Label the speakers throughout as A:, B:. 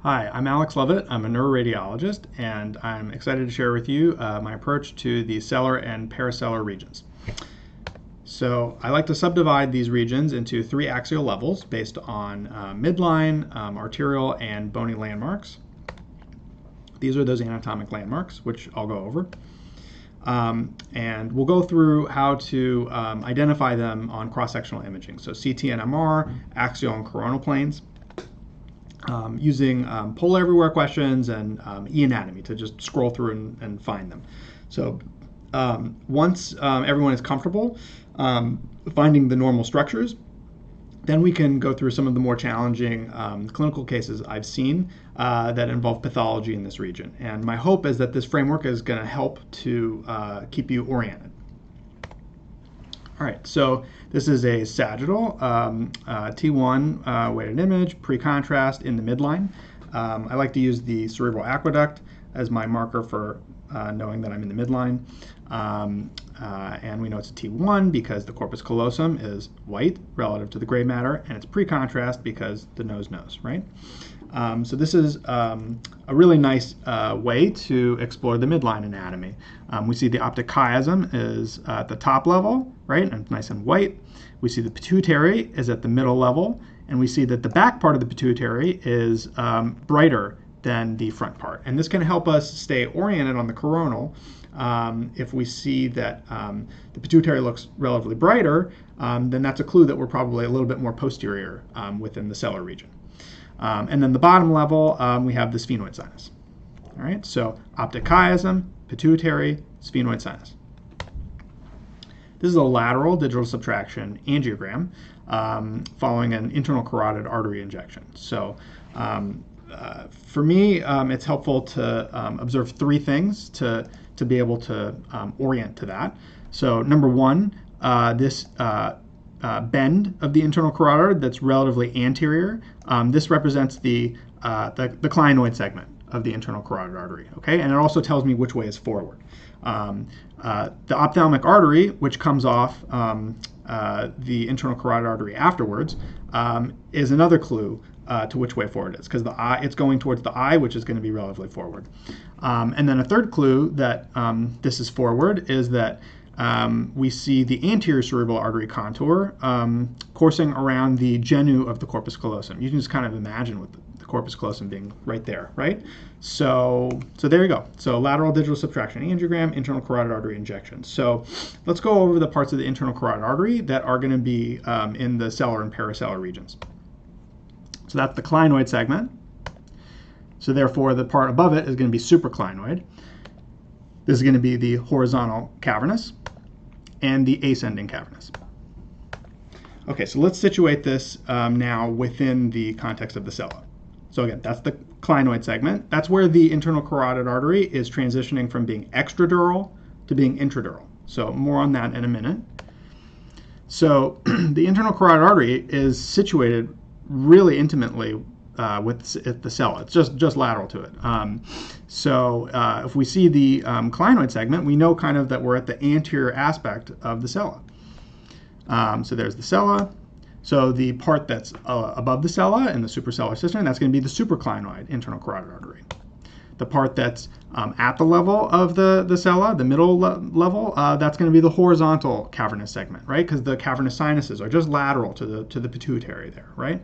A: Hi, I'm Alex Lovett. I'm a neuroradiologist, and I'm excited to share with you my approach to the Sellar and Parasellar regions. So I like to subdivide these regions into three axial levels based on midline, arterial, and bony landmarks. These are those anatomic landmarks, which I'll go over. And we'll go through how to identify them on cross-sectional imaging. So CT and MR, axial and coronal planes. Using polar everywhere questions and e-anatomy to just scroll through and find them. So once everyone is comfortable finding the normal structures, then we can go through some of the more challenging clinical cases I've seen that involve pathology in this region. And my hope is that this framework is going to help to keep you oriented. All right, so this is a sagittal T1 weighted image, pre-contrast in the midline. I like to use the cerebral aqueduct as my marker for knowing that I'm in the midline. And we know it's a T1 because the corpus callosum is white relative to the gray matter, and it's pre-contrast because the nose knows, right? So this is a really nice way to explore the midline anatomy. We see the optic chiasm is at the top level, right, and nice and white. We see the pituitary is at the middle level, and we see that the back part of the pituitary is brighter than the front part. And this can help us stay oriented on the coronal. If we see that the pituitary looks relatively brighter, then that's a clue that we're probably a little bit more posterior within the sellar region. And then the bottom level, we have the sphenoid sinus. All right, so optic chiasm, pituitary, sphenoid sinus. This is a lateral digital subtraction angiogram following an internal carotid artery injection. So for me, it's helpful to observe three things to be able to orient to that. So number one, this bend of the internal carotid that's relatively anterior. This represents the clinoid segment of the internal carotid artery, okay? And it also tells me which way is forward. The ophthalmic artery, which comes off the internal carotid artery afterwards, is another clue to which way forward it is, because the eye, it's going towards the eye, which is going to be relatively forward. And then a third clue that this is forward is that we see the anterior cerebral artery contour coursing around the genu of the corpus callosum. You can just kind of imagine with the corpus callosum being right there, right? So there you go. So lateral digital subtraction angiogram, internal carotid artery injection. So let's go over the parts of the internal carotid artery that are going to be in the sellar and parasellar regions. So that's the clinoid segment. So therefore, the part above it is going to be supraclinoid. This is going to be the horizontal cavernous and the ascending cavernous. Okay, so let's situate this now within the context of the sella. So again, that's the clinoid segment. That's where the internal carotid artery is transitioning from being extradural to being intradural. So more on that in a minute. So the internal carotid artery is situated really intimately with the sella. It's just lateral to it. So if we see the clinoid segment, we know kind of that we're at the anterior aspect of the sella. So there's the sella. So the part that's above the sella in the suprasellar cistern, that's going to be the supraclinoid internal carotid artery. The part that's at the level of the sella, the middle level, that's going to be the horizontal cavernous segment, right? Because the cavernous sinuses are just lateral to the pituitary there, right?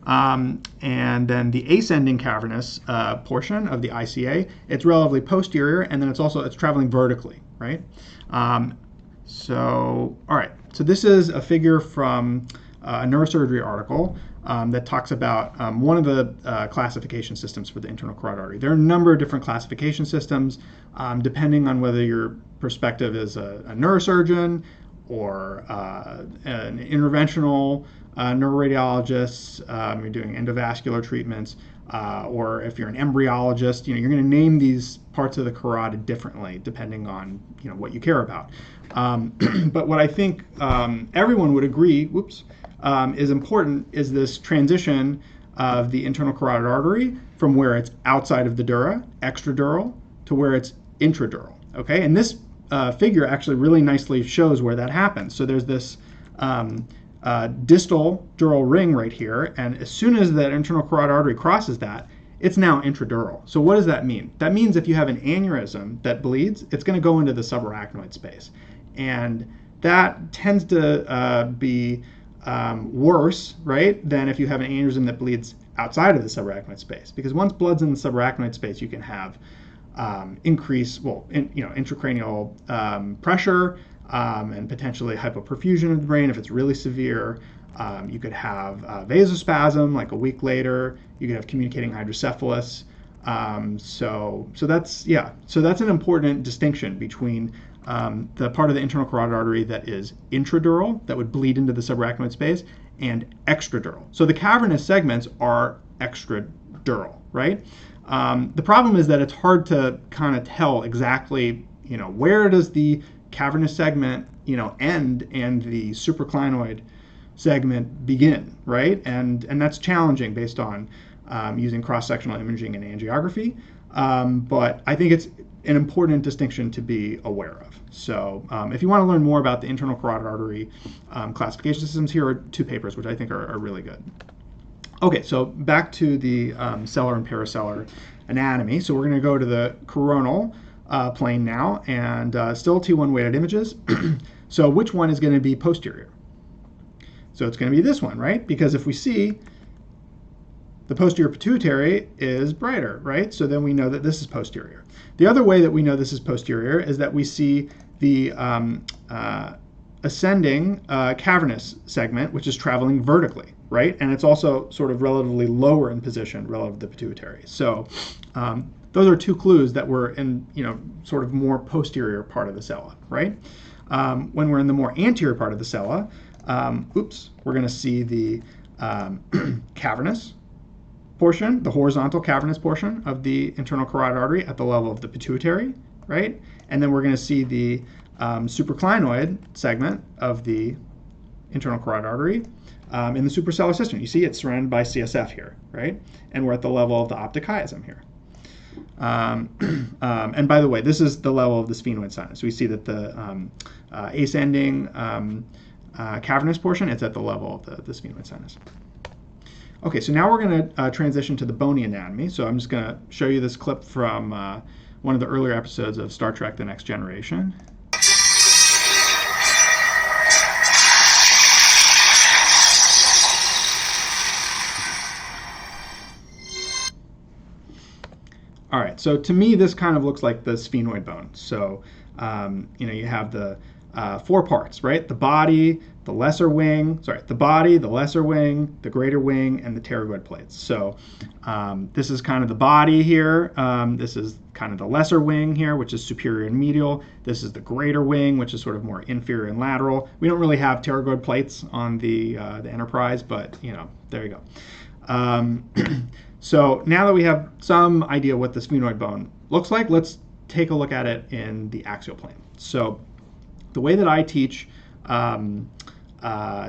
A: And then the ascending cavernous portion of the ICA, it's relatively posterior, and then it's traveling vertically, right? So, all right. So this is a figure from a neurosurgery article that talks about one of the classification systems for the internal carotid artery. There are a number of different classification systems, depending on whether your perspective is a neurosurgeon or an interventional neuroradiologist, you're doing endovascular treatments, or if you're an embryologist, you're going to name these parts of the carotid differently depending on what you care about. But what I think everyone would agree, is important is this transition of the internal carotid artery from where it's outside of the dura, extradural, to where it's intradural. Okay, and this figure actually really nicely shows where that happens. So there's this distal dural ring right here, and as soon as that internal carotid artery crosses that, it's now intradural. So what does that mean? That means if you have an aneurysm that bleeds, it's going to go into the subarachnoid space. And that tends to be worse, right, than if you have an aneurysm that bleeds outside of the subarachnoid space. Because once blood's in the subarachnoid space, you can have intracranial pressure and potentially hypoperfusion of the brain if it's really severe. You could have vasospasm like a week later. You could have communicating hydrocephalus. So that's an important distinction between the part of the internal carotid artery that is intradural, that would bleed into the subarachnoid space, and extradural. So the cavernous segments are extradural, right? The problem is that it's hard to kind of tell exactly, where does the cavernous segment, end and the supraclinoid segment begin, right? And that's challenging based on using cross-sectional imaging and angiography. But I think it's an important distinction to be aware of. So if you want to learn more about the internal carotid artery classification systems, here are two papers which I think are really good. Okay, so back to the Sellar and Parasellar anatomy. So we're going to go to the coronal plane now, and still T1 weighted images. So which one is going to be posterior? So it's going to be this one, right? Because if we see the posterior pituitary is brighter, right? So then we know that this is posterior. The other way that we know this is posterior is that we see the ascending cavernous segment, which is traveling vertically, right? And it's also sort of relatively lower in position relative to the pituitary. So those are two clues that we're in, sort of more posterior part of the sella, right? When we're in the more anterior part of the sella, we're going to see the cavernous portion, the horizontal cavernous portion of the internal carotid artery at the level of the pituitary, right? And then we're going to see the supraclinoid segment of the internal carotid artery in the suprasellar cistern. You see it's surrounded by CSF here, right? And we're at the level of the optic chiasm here. And by the way, this is the level of the sphenoid sinus. We see that the ascending cavernous portion, it's at the level of the sphenoid sinus. Okay, so now we're going to transition to the bony anatomy. So I'm just going to show you this clip from one of the earlier episodes of Star Trek: The Next Generation. All right, so to me, this kind of looks like the sphenoid bone. So, you have the 4 parts, right? The body, the lesser wing, the greater wing, and the pterygoid plates. So this is kind of the body here. This is kind of the lesser wing here, which is superior and medial. This is the greater wing, which is sort of more inferior and lateral. We don't really have pterygoid plates on the Enterprise, but, there you go. So now that we have some idea what the sphenoid bone looks like, let's take a look at it in the axial plane. So the way that I teach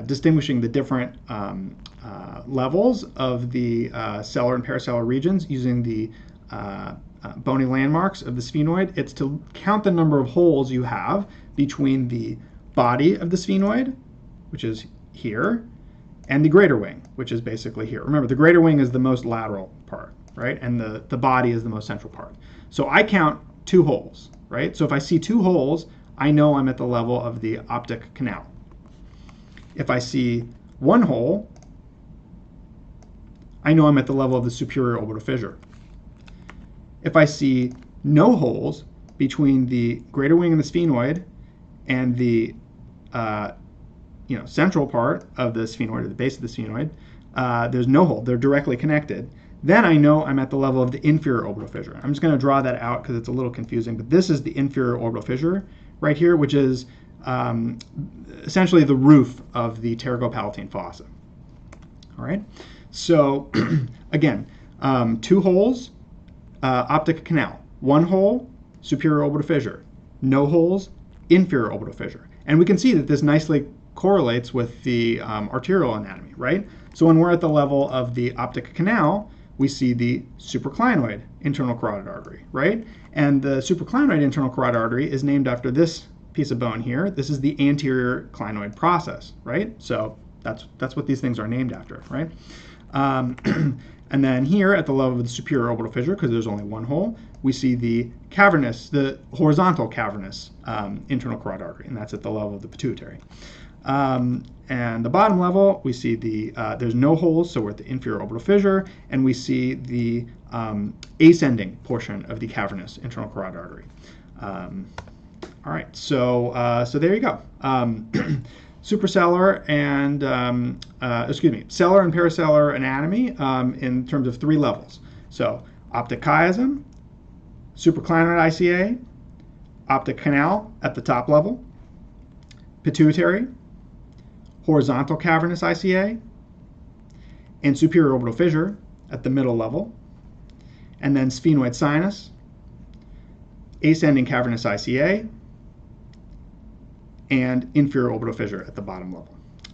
A: distinguishing the different levels of the sellar and parasellar regions using the bony landmarks of the sphenoid, it's to count the number of holes you have between the body of the sphenoid, which is here, and the greater wing, which is basically here. Remember, the greater wing is the most lateral part, right? And the body is the most central part. So I count 2 holes, right? So if I see 2 holes, I know I'm at the level of the optic canal. If I see 1 hole, I know I'm at the level of the superior orbital fissure. If I see no holes between the greater wing of the sphenoid and the central part of the sphenoid, or the base of the sphenoid, there's no hole, they're directly connected, then I know I'm at the level of the inferior orbital fissure. I'm just going to draw that out because it's a little confusing, but this is the inferior orbital fissure right here, which is essentially the roof of the pterygopalatine fossa. All right, so again, 2 holes, optic canal. 1 hole, superior orbital fissure. No holes, inferior orbital fissure. And we can see that this nicely correlates with the arterial anatomy, right? So when we're at the level of the optic canal, we see the supraclinoid internal carotid artery, right? And the supraclinoid internal carotid artery is named after this piece of bone here. This is the anterior clinoid process, right? So that's what these things are named after, right? And then here at the level of the superior orbital fissure, because there's only one hole, we see the horizontal cavernous internal carotid artery, and that's at the level of the pituitary. And the bottom level, we see there's no holes, so we're at the inferior orbital fissure, and we see the ascending portion of the cavernous internal carotid artery. All right, so there you go. Suprasellar and sellar and parasellar anatomy in terms of 3 levels. So optic chiasm, supraclinoid ICA, optic canal at the top level, pituitary, horizontal cavernous ICA, and superior orbital fissure at the middle level, and then sphenoid sinus, ascending cavernous ICA, and inferior orbital fissure at the bottom level.